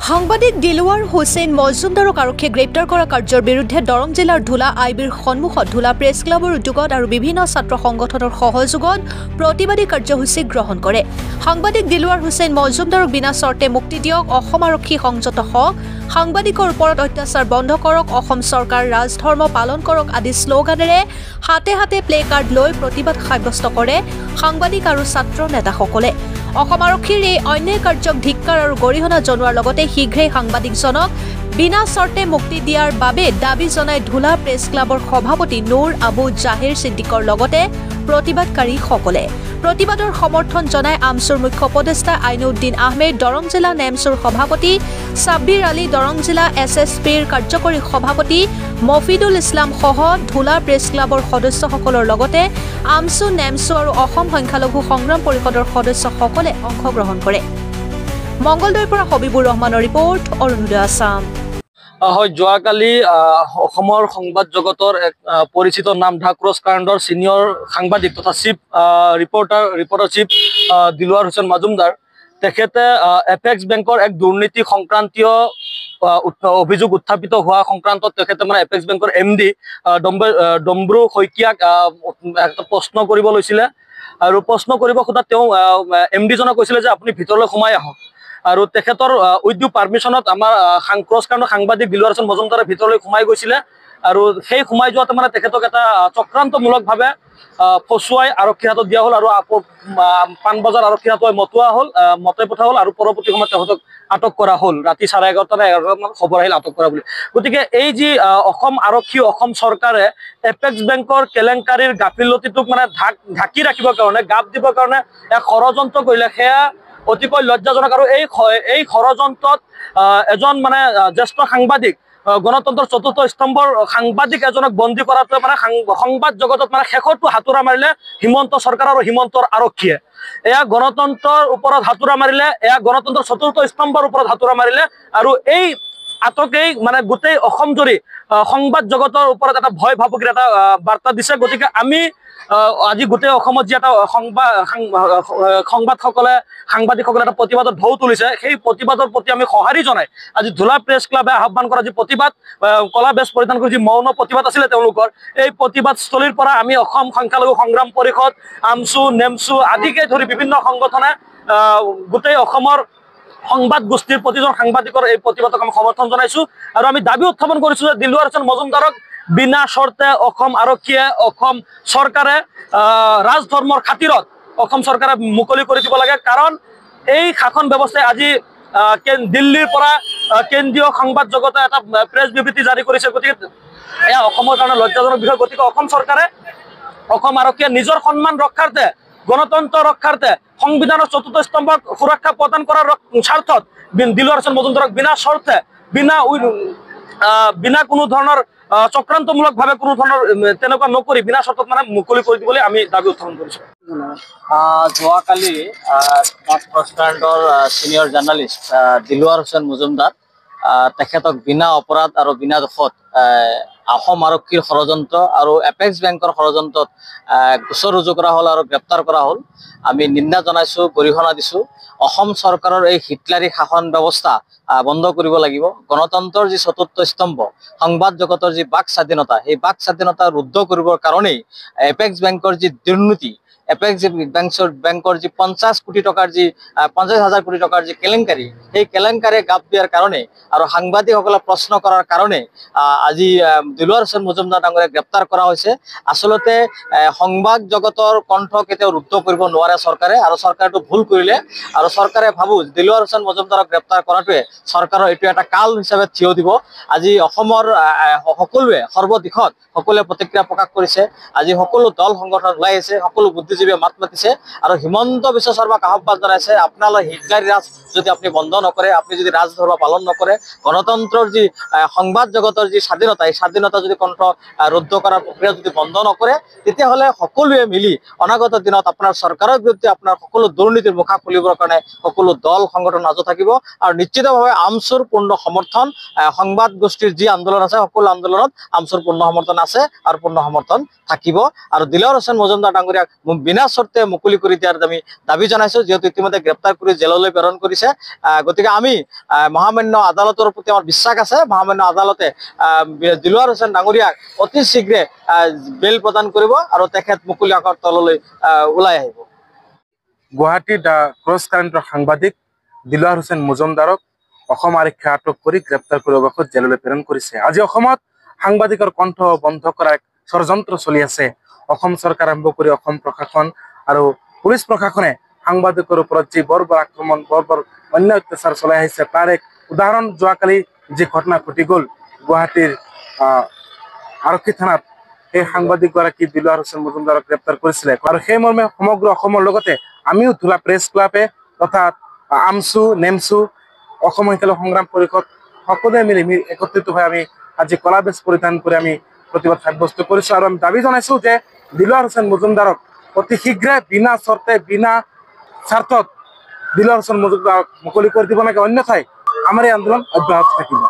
সাংবাদিক দিলৱাৰ হুছেইন মজুমদাৰক আৰক্ষীয়ে গ্ৰেপ্তাৰ কৰা কাৰ্যৰ বিৰুদ্ধে দৰং জিলাৰ ধুলা আইবিৰ সন্মুখত ধুলা প্ৰেছ ক্লাবৰ উদ্যোগত আৰু বিভিন্ন ছাত্ৰ সংগঠনৰ সহযোগত প্ৰতিবাদী কাৰ্যসূচী গ্ৰহণ কৰে। সাংবাদিক দিলৱাৰ হুছেইন মজুমদাৰক বিনা চৰ্তে মুক্তি দিয়ক, অসম আৰক্ষী সংযত হওক, সাংবাদিকৰ ওপৰত অত্যাচাৰ বন্ধ কৰক, অসম চৰকাৰ ৰাজধৰ্ম পালন কৰক আদি শ্লোগানেৰে হাতে হাতে প্লে কাৰ্ড লৈ প্ৰতিবাদ সাব্যস্ত কৰে সাংবাদিক আৰু ছাত্ৰ নেতাসকলে। অসম আৰক্ষীৰ এই অন্যায় কাৰ্যক ধিক্কাৰ আৰু গৰিহণা জনোৱাৰ লগতে শীঘ্ৰেই সাংবাদিকজনক বিনা চৰ্তে মুক্তি দিয়াৰ বাবে দাবী জনাই ধুলা প্ৰেছ ক্লাবৰ সভাপতি নুৰ আবু জাহিৰ ছিদ্দিকৰ লগতে প্ৰতিবাদকাৰীসকলে। প্ৰতিবাদৰ সমৰ্থন জনাই আমচুৰ মুখ্য উপদেষ্টা আইনুদ্দিন আহমেদ, দৰং জিলা নেমচুৰ সভাপতি ছাব্বিৰ আলী, দৰং জিলা SSPৰ কাৰ্যকৰী সভাপতি মফিদুল ইছলাম সহ ধুলা প্ৰেছ ক্লাবৰ সদস্যসকলৰ লগতে আমচু, নেমচু আৰু অসম সংখ্যালঘু সংগ্ৰাম পৰিষদৰ সদস্যসকলে অংশগ্ৰহণ কৰে। মংগলদৈৰ পৰা হবিবুৰ ৰহমানৰ ৰিপৰ্ট, অৰুণোদয় আছাম। হয়, যোৱাকালি অসমৰ সংবাদ জগতৰ এক পৰিচিত নাম ঢাক্ৰছ কাণ্ডৰ চিনিয়ৰ সাংবাদিক তথা chief reporter chief Dilwar Hussain Majumdar, তেখেতে এপেক্স বেংকৰ এক দুৰ্নীতি সংক্ৰান্তীয় অভিযোগ উত্থাপিত হোৱা সংক্ৰান্তত তেখেতে মানে এপেক্স বেংকৰ MD ডম্ব্ৰু শইকীয়াক এটা প্ৰশ্ন কৰিব লৈছিলে আৰু প্ৰশ্ন কৰিব খোজা তেওঁ MD জনক কৈছিলে যে আপুনি ভিতৰলৈ সোমাই আহক আৰু তেখেতৰ উইথ ডিউ পাৰ্মিশ্যনত আমাৰ ক্ৰছ কাণ্ডৰ সাংবাদিক দিলৱাৰ হুছেইন মজুমদাৰে ভিতৰলৈ সোমাই গৈছিলে আৰু সেই সোমাই যোৱাতে মানে তেখেতক এটা চক্ৰান্তমূলকভাৱে ফচুৱাই আৰক্ষীৰ হাতত দিয়া হ'ল আৰু পাণবজাৰ আৰক্ষীৰ হাতত মতাই পঠোৱা হ'ল আৰু পৰৱৰ্তী সময়ত তেখেতক আটক কৰা হ'ল। ৰাতি 11:30 নে 11টামান খবৰ আহিল আটক কৰা বুলি। গতিকে এই যি অসম আৰক্ষী, অসম চৰকাৰে এপেক্স বেংকৰ কেলেংকাৰীৰ গাফিলতিটোক মানে ঢাকি ৰাখিবৰ কাৰণে, গাপ দিবৰ কাৰণে এক ষড়যন্ত্ৰ কৰিলে, সেয়া অতিকৈ লজ্জাজনক। আৰু এই ষড়যন্ত্ৰত এজন মানে জ্যেষ্ঠ সাংবাদিক, গণতন্ত্ৰৰ চতুৰ্থ স্তম্ভৰ সাংবাদিক এজনক বন্দী কৰাটোৱে মানে সংবাদ জগতত মানে শেষৰটো হাতোৰা মাৰিলে হিমন্ত চৰকাৰ আৰু হিমন্তৰ আৰক্ষীয়ে। এয়া গণতন্ত্ৰৰ ওপৰত হাতোৰা মাৰিলে, এয়া গণতন্ত্ৰৰ চতুৰ্থ স্তম্ভৰ ওপৰত হাতোৰা মাৰিলে আৰু এই আটকেই মানে গোটেই অসম জুৰি সংবাদ জগতৰ ওপৰত এটা ভয় ভাবুকিৰ এটা বাৰ্তা দিছে। গতিকে আমি আজি গোটেই অসমত যি এটা সাংবাদিকসকলে এটা প্ৰতিবাদত ঢৌ তুলিছে, সেই প্ৰতিবাদৰ প্ৰতি আমি সঁহাৰি জনাই আজি ধুলা প্ৰেছ ক্লাবে আহ্বান কৰা যি প্ৰতিবাদ, কলা বেজ পৰিধান কৰি যি মৌন প্ৰতিবাদ আছিলে তেওঁলোকৰ, এই প্ৰতিবাদস্থলীৰ পৰা আমি অসম সংখ্যালঘু সংগ্ৰাম পৰিষদ, আমচু, নেমচু আদিকে ধৰি বিভিন্ন সংগঠনে গোটেই অসমৰ সংবাদ গোষ্ঠীৰ প্ৰতিজন সাংবাদিকৰ এই প্ৰতিবাদক আমি সমৰ্থন জনাইছো আৰু আমি দাবী উত্থাপন কৰিছো যে দিলৱাৰ হুছেইন মজুমদাৰক বিনা চৰ্তে অসম আৰক্ষীয়ে, অসম চৰকাৰে ৰাজধৰ্মৰ খাতিৰত অসম চৰকাৰে মুকলি কৰি দিব লাগে। কাৰণ এই শাসন ব্যৱস্থাই আজি দিল্লীৰ পৰা কেন্দ্ৰীয় সংবাদ জগতে এটা প্ৰেছ বিবৃতি জাৰি কৰিছে। গতিকে এয়া অসমৰ কাৰণে লজ্জাজনক বিষয়। গতিকে অসম চৰকাৰে, অসম আৰক্ষীয়ে নিজৰ সন্মান ৰক্ষাৰ্থে, গণতন্ত্ৰ ৰক্ষাৰ্থে, সংবিধানৰ চতুৰ্থ স্তম্ভক সুৰক্ষা প্ৰদান কৰাৰ স্বাৰ্থত দিলৱাৰ হুছেইন মজুমদাৰক বিনা চৰ্তে, বিনা কোনো ধৰণৰ চক্ৰান্তমূলকভাৱে কোনো ধৰণৰ তেনেকুৱা নকৰি বিনা চৰ্তত মানে মুকলি কৰি দিবলৈ আমি দাবী উত্থাপন কৰিছো। যোৱাকালি ক্ৰছ কাণ্ডৰ চিনিয়ৰ জাৰ্ণালিষ্ট দিলৱাৰ হুছেইন মজুমদাৰ, তেখেতক বিনা অপৰাধ আৰু বিনা দোষত অসম আৰক্ষীৰ ষড়যন্ত্ৰ আৰু এপেক্স বেংকৰ ষড়যন্ত্ৰত গোচৰ ৰুজু কৰা হ'ল আৰু গ্ৰেপ্তাৰ কৰা হ'ল। আমি নিন্দা জনাইছোঁ, গৰিহণা দিছোঁ। অসম চৰকাৰৰ এই হিটলাৰী শাসন ব্যৱস্থা বন্ধ কৰিব লাগিব। গণতন্ত্ৰৰ যি চতুৰ্থ স্তম্ভ, সংবাদ জগতৰ যি বাক স্বাধীনতা, সেই বাক স্বাধীনতা ৰুদ্ধ কৰিবৰ কাৰণেই এপেক্স বেংকৰ যি দুৰ্নীতি, এপেক্স বেংকৰ যি 50,000 কোটি টকাৰ যি কেলেংকাৰী, সেই কেলেংকাৰীয়ে গাপ দিয়াৰ কাৰণে আৰু সাংবাদিকসকলক প্ৰশ্ন কৰাৰ কাৰণে আজি দিলৱাৰ হুছেইন মজুমদাৰ ডাঙৰীয়াক গ্ৰেপ্তাৰ কৰা হৈছে। আচলতে সংবাদ জগতৰ কণ্ঠ কেতিয়াও ৰুদ্ধ কৰিব নোৱাৰে চৰকাৰে, আৰু চৰকাৰটো ভুল কৰিলে আৰু চৰকাৰে ভাবোঁ দিলৱাৰ হুছেইন মজুমদাৰক গ্ৰেপ্তাৰ কৰাটোৱে চৰকাৰৰ এইটো এটা কাল হিচাপে থিয় দিব। আজি অসমৰ সকলোৱে সৰ্বদিশত সকলোৱে প্ৰতিক্ৰিয়া প্ৰকাশ কৰিছে। আজি সকলো দল সংগঠন ওলাই আহিছে, সকলো বুদ্ধিজীৱীয়ে মাত মাতিছে আৰু হিমন্ত বিশ্ব শৰ্মাক আহ্বান জনাইছে, আপোনালোকে হিটলাৰী ৰাজ যদি আপুনি বন্ধ নকৰে, আপুনি যদি ৰাজধৰ্ম পালন নকৰে, গণতন্ত্ৰৰ যি সংবাদ জগতৰ যি স্বাধীনতা, এই স্বাধীনতা যদি কণ্ঠ ৰুদ্ধ কৰাৰ প্ৰক্ৰিয়া যদি বন্ধ নকৰে, তেতিয়াহ'লে সকলোৱে মিলি অনাগত দিনত আপোনাৰ চৰকাৰৰ বিৰুদ্ধে আপোনাৰ সকলো দুৰ্নীতিৰ মুখা খুলিবৰ কাৰণে সকলো দল সংগঠন সাজু থাকিব। আৰু নিশ্চিতভাৱে আমচুৰ পূৰ্ণ সমৰ্থন, সংবাদ গোষ্ঠীৰ যি আন্দোলন আছে সকলো আন্দোলনত আমচুৰ পূৰ্ণ সমৰ্থন আছে আৰু পূৰ্ণ সমৰ্থন থাকিব। আৰু দিলৱাৰ হুছেইন মজুমদাৰ ডাঙৰীয়াক বিনা চৰ্তে মুকলি কৰি দিয়াৰ আমি দাবী জনাইছো, যিহেতু ইতিমধ্যে গ্ৰেপ্তাৰ কৰি জেললৈ প্ৰেৰণ কৰিছে। গতিকে আমি মহামান্য আদালতৰ প্ৰতি আমাৰ বিশ্বাস আছে, মহামান্য আদালতে দিলৱাৰ হুছেইন ডাঙৰীয়াক অতি শীঘ্ৰে বেল প্ৰদান কৰিব আৰু তেখেত মুকলি আকাশৰ তললৈ ওলাই আহিব। গুৱাহাটীৰ দ্য ক্ৰছ কাৰেণ্টৰ সাংবাদিক দিলৱাৰ হুছেইন মজুমদাৰক অসম আৰক্ষীয়ে আটক কৰি গ্ৰেপ্তাৰ কৰি অৱশেষত জেললৈ প্ৰেৰণ কৰিছে। আজি অসমত সাংবাদিকৰ কণ্ঠ বন্ধ কৰাৰ এক ষড়যন্ত্ৰ চলি আছে। অসম চৰকাৰ আৰম্ভ কৰি অসম প্ৰশাসন আৰু পুলিচ প্ৰশাসনে সাংবাদিকৰ ওপৰত যি বৰ্বৰ আক্ৰমণ, বৰ্বৰ অন্যায় অত্যাচাৰ চলাই আহিছে, তাৰ এক উদাহৰণ যোৱাকালি যি ঘটনা ঘটি গ'ল গুৱাহাটীৰ আৰক্ষী থানাত, সেই সাংবাদিকগৰাকী দিলৱাৰ হুছেইন মজুমদাৰক গ্ৰেপ্তাৰ কৰিছিলে। আৰু সেই মৰ্মে সমগ্ৰ অসমৰ লগতে আমিও ধুলা প্ৰেছ ক্লাবে তথা আমচু, নেমচু, অসম মহিলা সংগ্ৰাম পৰিষদ সকলোৱে মিলি একত্ৰিত হৈ আমি আজি কলা বেজ পৰিধান কৰি আমি প্ৰতিবাদ সাব্যস্ত কৰিছো। আৰু আমি দাবী জনাইছো যে দিলৱাৰ হুছেইন মজুমদাৰক অতি শীঘ্ৰে বিনা চৰ্তে বিনা স্বাৰ্থত দিলৱাৰ হুছেইন মজুমদাৰক মুকলি কৰি দিব লাগে, অন্যথাই আমাৰ এই আন্দোলন অব্যাহত থাকিব।